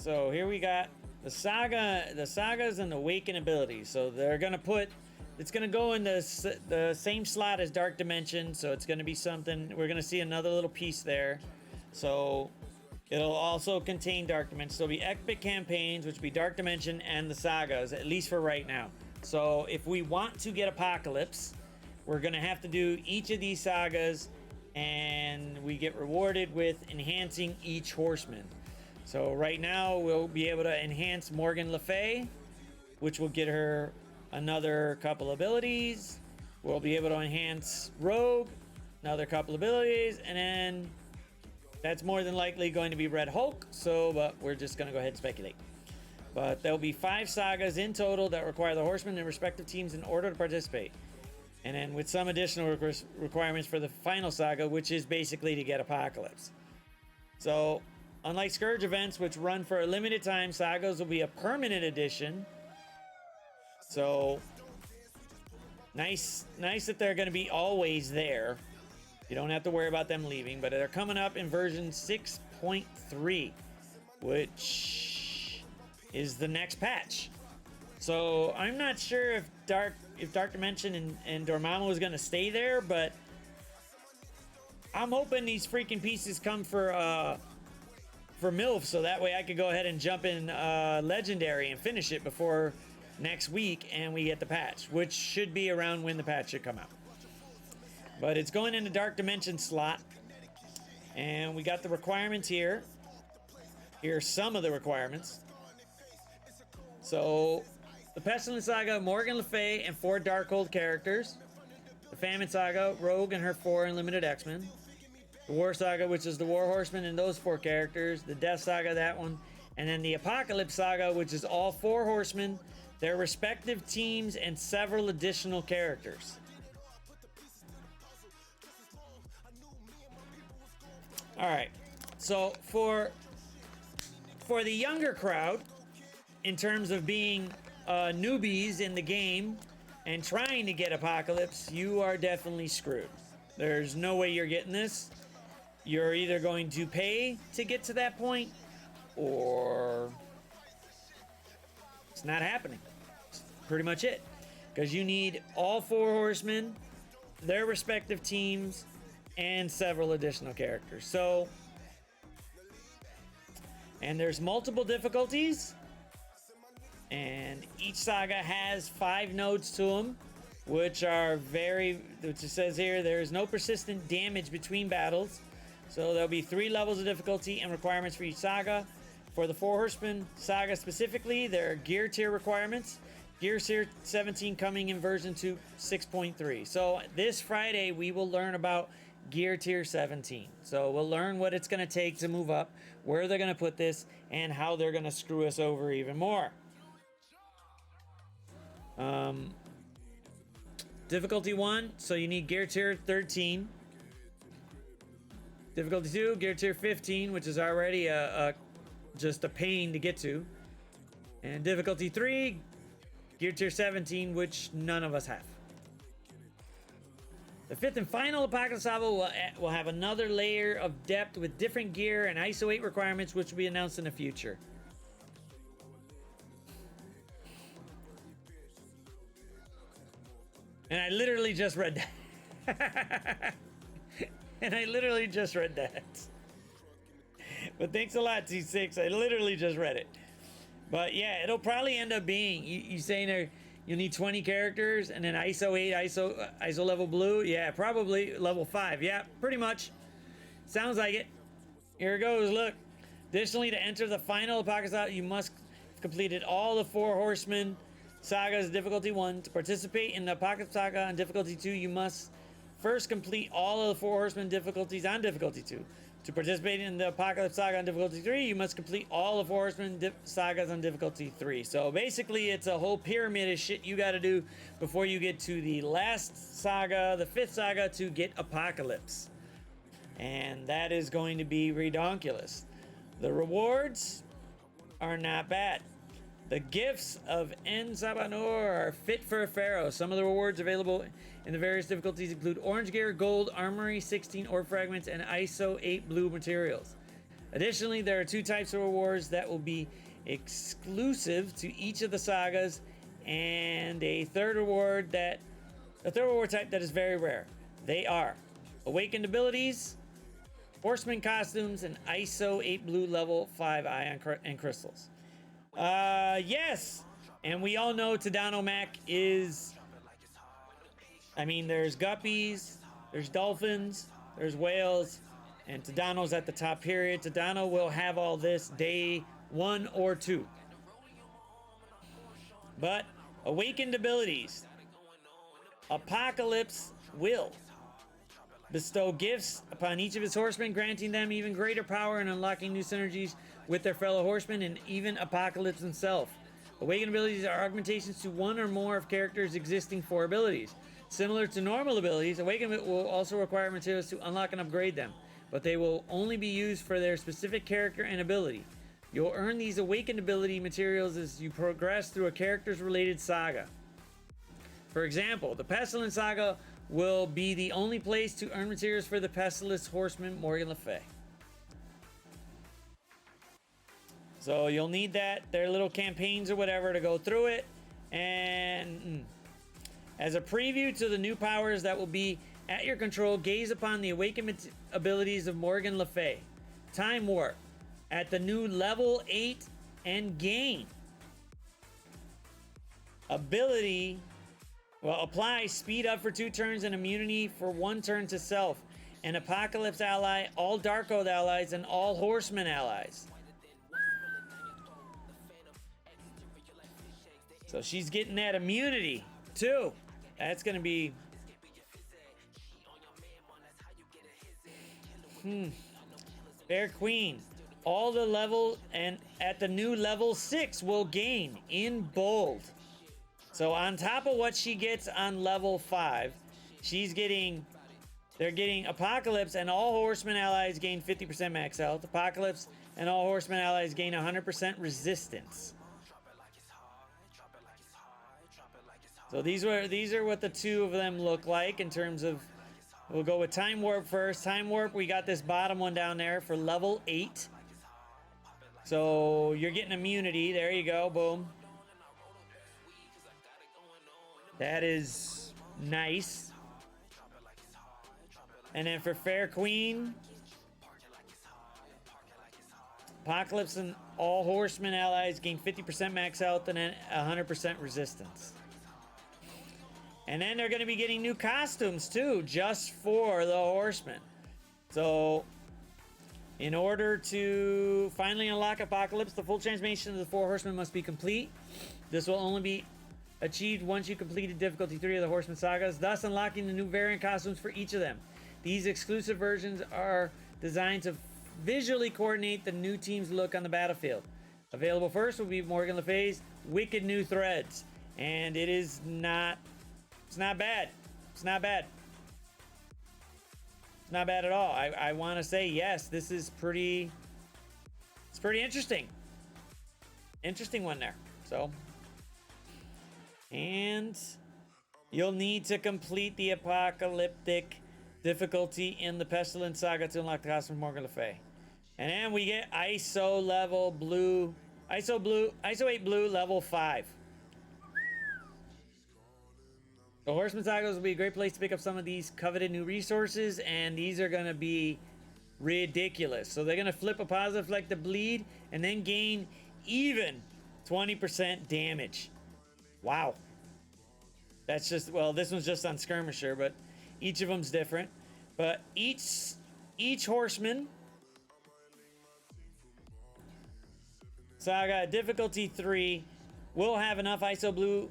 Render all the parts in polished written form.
So here we got the Saga, the Sagas and the Awaken abilities. So they're gonna put, it's gonna go in the same slot as Dark Dimension. So it's gonna be something, we're gonna see another little piece there. So it'll also contain Dark Dimension. So it'll be Epic Campaigns, which will be Dark Dimension and the Sagas, at least for right now. So if we want to get Apocalypse, we're gonna have to do each of these Sagas, and we get rewarded with enhancing each horseman. So right now we'll be able to enhance Morgan Le Fay, which will get her another couple abilities. We'll be able to enhance Rogue, another couple abilities, and then that's more than likely going to be Red Hulk. But we're just going to go ahead and speculate. But there'll be 5 sagas in total that require the horsemen and respective teams in order to participate. And then with some additional requirements for the final saga, which is basically to get Apocalypse. So unlike Scourge events, which run for a limited time, sagas will be a permanent addition. So nice that they're going to be always there. You don't have to worry about them leaving, but they're coming up in version 6.3, which is the next patch. So I'm not sure if Dark Dimension and Dormammu is going to stay there, but I'm hoping these freaking pieces come for MILF, so that way I could go ahead and jump in Legendary and finish it before next week and we get the patch, which should be around when the patch should come out. But it's going in the Dark Dimension slot, and we got the requirements here. Here's some of the requirements. So the Pestilence Saga, Morgan Le Fay and 4 Darkhold characters. The Famine Saga, Rogue and her 4 Unlimited X-Men. The War Saga, which is the War Horsemen and those 4 characters. The Death Saga, that one. And then the Apocalypse Saga, which is all 4 horsemen, their respective teams, and several additional characters. Alright, so for the younger crowd, in terms of being newbies in the game and trying to get Apocalypse, you are definitely screwed. There's no way you're getting this. You're either going to pay to get to that point, or it's not happening. That's pretty much it. Because you need all 4 horsemen, their respective teams, and several additional characters. So, and there's multiple difficulties, and each saga has 5 nodes to them, which it says here, there is no persistent damage between battles. So there'll be 3 levels of difficulty and requirements for each saga. For the 4 Horsemen saga specifically, there are gear tier requirements. Gear tier 17 coming in version 2.6.3. So this Friday, we will learn about gear tier 17. So we'll learn what it's going to take to move up, where they're going to put this, and how they're going to screw us over even more. Difficulty 1, so you need gear tier 13. Difficulty 2, gear tier 15, which is already just a pain to get to. And difficulty 3, gear tier 17, which none of us have. The 5th and final Apocalypse Saga will have another layer of depth with different gear and ISO 8 requirements, which will be announced in the future. And I literally just read that. But thanks a lot, T6. I literally just read it. But yeah, it'll probably end up being, you saying there you'll need 20 characters and then ISO 8, ISO level blue? Yeah, probably level 5. Yeah, pretty much. Sounds like it. Here it goes, look. Additionally, to enter the final Apocalypse Saga, you must have completed all the 4 Horsemen Sagas difficulty 1. To participate in the Apocalypse Saga on difficulty 2, you must first complete all of the 4 Horsemen difficulties on difficulty 2. To participate in the Apocalypse Saga on difficulty 3, you must complete all the 4 Horsemen sagas on difficulty 3. So basically, it's a whole pyramid of shit you gotta do before you get to the last saga, the 5th saga, to get Apocalypse. And that is going to be redonkulous. The rewards are not bad. The gifts of En Sabanor are fit for a pharaoh. Some of the rewards available in the various difficulties include orange gear, gold, armory, 16 ore fragments, and ISO 8 blue materials. Additionally, there are 2 types of rewards that will be exclusive to each of the sagas, and a third reward type that is very rare. They are awakened abilities, horseman costumes, and ISO 8 blue level 5 ion and crystals. Yes, and we all know Tadano Mac is. I mean, there's guppies, there's dolphins, there's whales, and Tadano's at the top. Period. Tadano will have all this day 1 or 2. But awakened abilities. Apocalypse will bestow gifts upon each of his horsemen, granting them even greater power and unlocking new synergies with their fellow horsemen and even Apocalypse himself. Awakened abilities are augmentations to 1 or more of characters' existing 4 abilities. Similar to normal abilities, Awakened will also require materials to unlock and upgrade them, but they will only be used for their specific character and ability. You'll earn these Awakened ability materials as you progress through a character's related saga. For example, the Pestilence Saga will be the only place to earn materials for the Pestilence Horseman Morgan Le Fay. So you'll need that, their little campaigns or whatever, to go through it. And as a preview to the new powers that will be at your control, gaze upon the awakened abilities of Morgan Le Fay. Time Warp at the new level 8 and gain ability. Well, apply speed up for 2 turns and immunity for 1 turn to self, an Apocalypse ally, all Dark Oath allies, and all Horseman allies. So she's getting that immunity too. That's gonna be Fair Queen. All the level and at the new level 6 will gain in bold. So on top of what she gets on level 5, they're getting Apocalypse and all Horseman allies gain 50% max health. Apocalypse and all Horseman allies gain 100% resistance. So these are what the 2 of them look like in terms of. We'll go with Time Warp first. Time Warp, we got this bottom one down there for level 8. So you're getting immunity. There you go. Boom. That is nice. And then for Fair Queen, Apocalypse and all Horseman allies gain 50% max health and then 100% resistance. And then they're going to be getting new costumes too, just for the Horsemen. So, in order to finally unlock Apocalypse, the full transformation of the 4 Horsemen must be complete. This will only be achieved once you completed difficulty 3 of the Horseman sagas, thus unlocking the new variant costumes for each of them. These exclusive versions are designed to visually coordinate the new team's look on the battlefield. Available first will be Morgan Le Fay's Wicked New Threads, and it's not bad. It's not bad. It's not bad at all. I want to say yes, this is pretty. It's pretty interesting. Interesting one there. So, and you'll need to complete the apocalyptic difficulty in the Pestilence Saga to unlock the costume of Morgan Le Fay. And then we get ISO 8 blue level 5. The Horseman Sagas will be a great place to pick up some of these coveted new resources, and these are going to be ridiculous. So they're going to flip a positive fleck to bleed and then gain even 20% damage. Wow. That's just, well, this one's just on Skirmisher, but each of them's different. But each Horseman Saga difficulty 3 will have enough ISO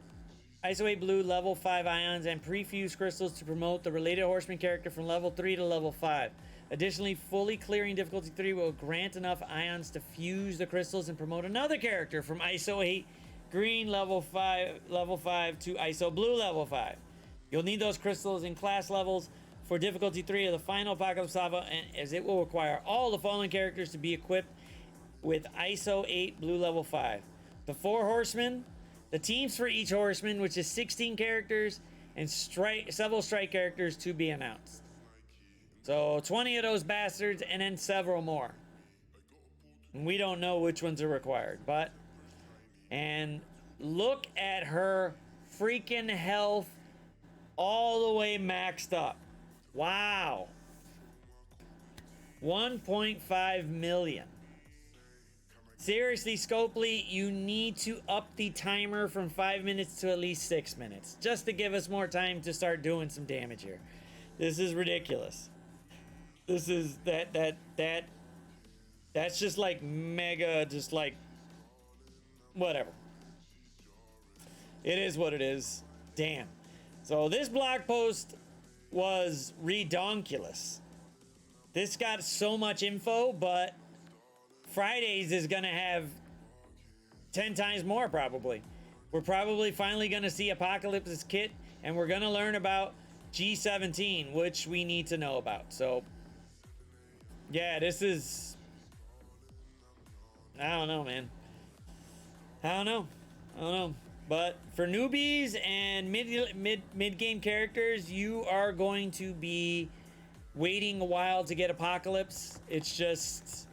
8 blue level 5 ions and pre-fused crystals to promote the related Horseman character from level 3 to level 5. Additionally, fully clearing difficulty 3 will grant enough ions to fuse the crystals and promote another character from ISO 8 green level 5 to ISO blue level 5. You'll need those crystals in class levels for difficulty 3 of the final Apocalypse Saga, and as it will require all the following characters to be equipped with ISO 8 blue level 5. The 4 Horsemen, the teams for each Horseman, which is 16 characters, and several strike characters to be announced. So 20 of those bastards, and then several more. We don't know which ones are required, but and look at her freaking health all the way maxed up. Wow. 1.5 million. Seriously, Scopely, you need to up the timer from 5 minutes to at least 6 minutes, just to give us more time to start doing some damage here. This is ridiculous. This is that's just like mega, just like whatever. It is what it is. Damn. So this blog post was redonkulous. This got so much info, but Fridays is gonna have 10 times more probably. We're probably finally gonna see Apocalypse's kit, and we're gonna learn about G17, which we need to know about. So yeah, this is, I don't know, man. I don't know. But for newbies and mid game characters, you are going to be waiting a while to get Apocalypse. It's just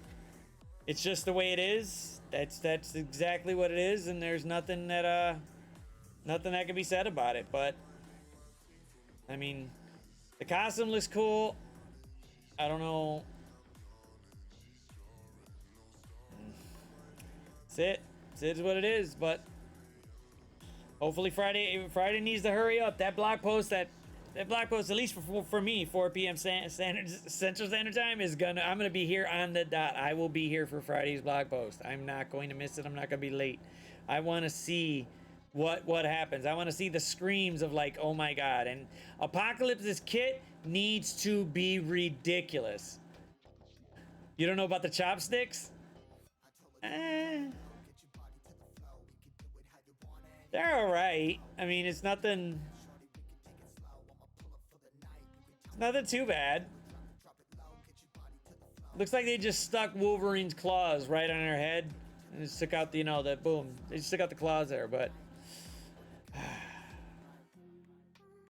the way it is. That's exactly what it is, and there's nothing that can be said about it. But I mean, the costume looks cool. I don't know. It is what it is, but hopefully Friday needs to hurry up. That blog post, at least for me, 4 p.m. Central Standard Time I'm gonna be here on the dot. I will be here for Friday's blog post. I'm not going to miss it. I'm not gonna be late. I want to see what happens. I want to see the screams of like, oh my god. And Apocalypse's kit needs to be ridiculous. You don't know about the chopsticks? They're all right. I mean, it's nothing too bad. Looks like they just stuck Wolverine's claws right on her head and just took out the, the boom. They just took out the claws there, but